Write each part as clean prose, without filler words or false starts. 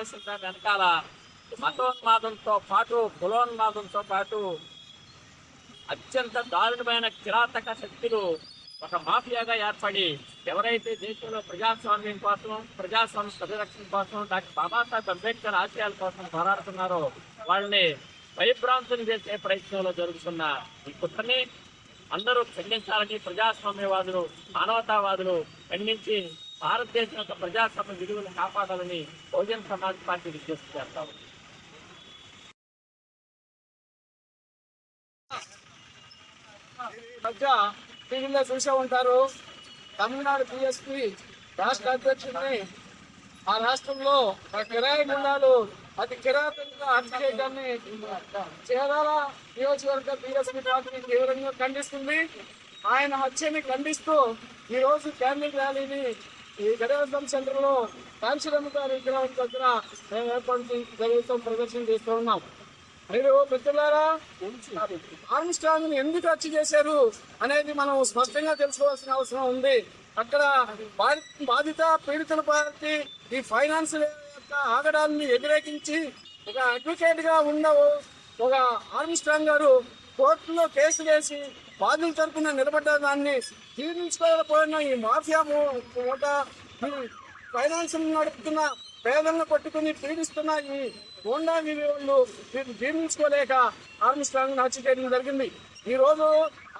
చేసిన దాని వెనకాల మతోన్మాదంతో పాటు కులోన్మాదంతో పాటు అత్యంత దారుణమైన కిరాతక శక్తులు ఒక మాఫియాగా ఏర్పడి ఎవరైతే దేశంలో ప్రజాస్వామ్యం కోసం ప్రజాస్వామ్య పరిరక్షణ కోసం డాక్టర్ బాబాసాహెబ్ అంబేద్కర్ ఆశయాల కోసం పోరాడుతున్నారో వాళ్ళని భయభ్రాంతులు చేసే ప్రయత్నంలో జరుగుతున్న ఈ కుట్రని అందరూ ఖండించాలని ప్రజాస్వామ్యవాదులు మానవతావాదులు ఖండించి భారతదేశం యొక్క ప్రజాస్వామ్య విలువలు కాపాడాలని బహుజన్ సమాజ్ పార్టీ విజ్ఞప్తి చేస్తాము. మధ్య టీవీలో చూసే ఉంటారు. తమిళనాడు పిఎస్పి రాష్ట్ర అధ్యక్షుడిని ఆ రాష్ట్రంలో కిరాయి గుండాలు అతి కిరాతకంగా హత్య చేయడాన్ని చేరాల నియోజకవర్గ పిఎస్పి పార్టీ తీవ్రంగా ఖండిస్తుంది. ఆయన హత్యని ఖండిస్తూ ఈరోజు క్యాండిల్ ర్యాలీని ఈ గడియారం సెంటర్ లో కాంశీరమ్మ గారి విగ్రహం దగ్గర మేము ఏర్పాటు ప్రదర్శన చేస్తూ ఉన్నాం. మీరు మిత్రులారా, ఆర్మ్స్ట్రాంగ్ ని ఎందుకు హత్య చేశారు అనేది మనం స్పష్టంగా తెలుసుకోవాల్సిన అవసరం ఉంది. అక్కడ బాధిత పీడితుల పార్టీ ఈ ఫైనాన్స్ యొక్క ఆగడాన్ని వ్యతిరేకించి ఒక అడ్వకేట్ గా ఉన్న ఒక ఆర్మ్స్ట్రాంగ్ గారు కోర్టులో కేసు వేసి బాధితుల తరఫున నిలబడ్డ దాన్ని జీర్ణించుకోలేకపోయిన ఈ మాఫియా మూట ఫైనాన్స్ నడుపుతున్న పేదలను పట్టుకుని పీడిస్తున్న ఈ హోండా వాళ్ళు జీర్ణించుకోలేక ఆర్మ్స్ట్రాంగ్ హత్య చేయడం జరిగింది. ఈ రోజు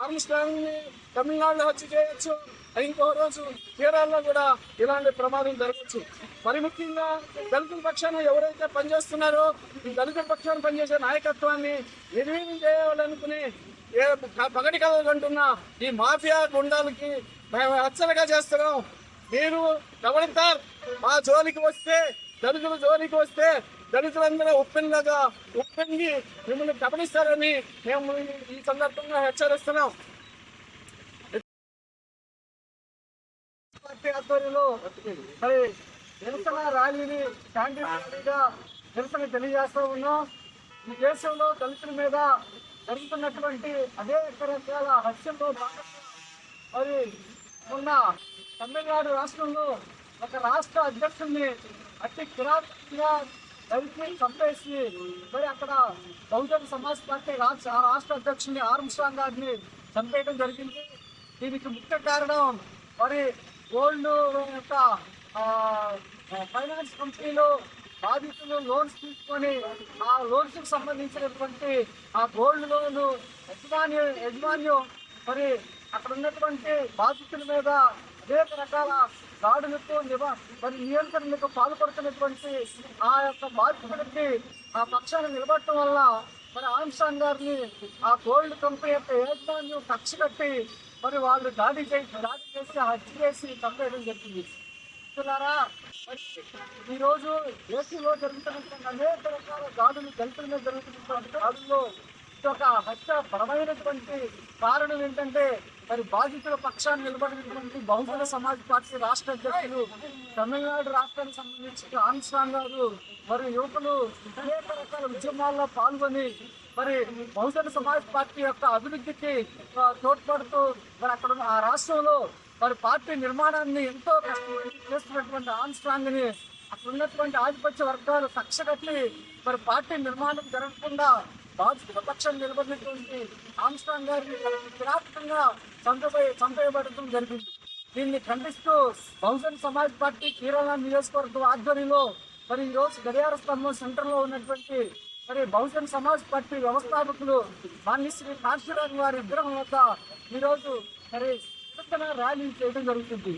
ఆర్మ్స్ట్రాంగ్ ని తమిళనాడులో హత్య చేయొచ్చు, ఇంకో రోజు కేరళలో కూడా ఇలాంటి ప్రమాదం జరగచ్చు. మరి ముఖ్యంగా దళితుల పక్షాన ఎవరైతే పనిచేస్తున్నారో ఈ దళితుల పక్షాన పనిచేసే నాయకత్వాన్ని నిర్వీర్యం చేయాలనుకుని పగటి కథలు అంటున్న ఈ మాఫియా గుండాలకి మేము హత్యలుగా చేస్తున్నాం. మీరు గమనిస్తారు, మా జోలికి వస్తే దళితుల జోలికి వస్తే దళితులందరూ ఉప్పొంగి మిమ్మల్ని గమనిస్తారని మేము ఈ సందర్భంగా హెచ్చరిస్తున్నాం. పార్టీ ఆధ్వర్యంలో మరి నిరసన ర్యాలీని శాంతిగా నిరసన తెలియజేస్తూ ఉన్నాం. ఈ దేశంలో దళితుల మీద జరుగుతున్నటువంటి అనేక రకాల హత్యల్లో భాగంగా మరి మొన్న తమిళనాడు రాష్ట్రంలో ఒక రాష్ట్ర అధ్యక్షుడిని అతి కిరాతకంగా దళితులను చంపేసి మరి అక్కడ బహుజన్ సమాజ్ పార్టీ రాష్ట్ర అధ్యక్షుడిని ఆర్మ్స్ట్రాంగ్ గారిని చంపేయడం జరిగింది. దీనికి ముఖ్య కారణం మరి గోల్డ్ యొక్క ఫైనాన్స్ కంపెనీలో బాధితులు లోన్స్ తీసుకొని ఆ లోన్స్ కు సంబంధించినటువంటి ఆ గోల్డ్ లోన్ యజమాన్యం మరి అక్కడ ఉన్నటువంటి బాధితుల మీద అనేక రకాల దాడులతో మరి నియంత్రణకు పాల్పడుతున్నటువంటి ఆ యొక్క బాధితులకి ఆ పక్షాన్ని నిలబడటం వల్ల మరి ఆర్మ్స్ట్రాంగ్ గారిని ఆ గోల్డ్ కంపెనీ యొక్క యాజమాన్యం కక్ష కట్టి మరి వాళ్ళు దాడి చేసి హత్య చేసి చంపేయడం జరిగింది. ఈరోజు దేశంలో జరుగుతున్నటువంటి అనేక రకాల దాడులు దళితుల మీద జరుగుతున్నటువంటి దాడుల్లో ఒక హత్య పరమైనటువంటి కారణం ఏంటంటే మరి బాధితుల పక్షాన్ని నిలబడినటువంటి బహుజన సమాజ్ పార్టీ రాష్ట్ర అధ్యక్షులు తమిళనాడు రాష్ట్రానికి సంబంధించిన ఆర్మ్స్ట్రాంగ్ గారు మరి యువకులు అనేక రకాల ఉద్యమాల్లో పాల్గొని మరి బహుజన సమాజ్ పార్టీ యొక్క అభివృద్ధికి తోడ్పడుతూ మరి అక్కడ ఆ రాష్ట్రంలో మరి పార్టీ నిర్మాణాన్ని ఎంతో చేస్తున్నటువంటి ఆర్మ్స్ట్రాంగ్ ని అక్కడ ఉన్నటువంటి ఆధిపత్య వర్గాలు కక్ష కట్టి మరి పార్టీ నిర్మాణం జరగకుండా బాధితుల పక్షం నిలబడినటువంటి ఆర్మ్స్ట్రాంగ్ గారిని కిరాతకంగా చంపేయబడటం జరిగింది. దీన్ని ఖండిస్తూ బహుజన్ సమాజ్ పార్టీ కేరళ నియోజకవర్గం ఆధ్వర్యంలో మరి ఈ రోజు గడియార స్తంభం సెంటర్ లో ఉన్నటువంటి మరి బహుజన్ సమాజ్ పార్టీ వ్యవస్థాపకులు మాన్యశ్రీ కాంశీరామ్ వారి విగ్రహం వద్ద ఈరోజు మరి ర్యాలీ చేయడం జరుగుతుంది.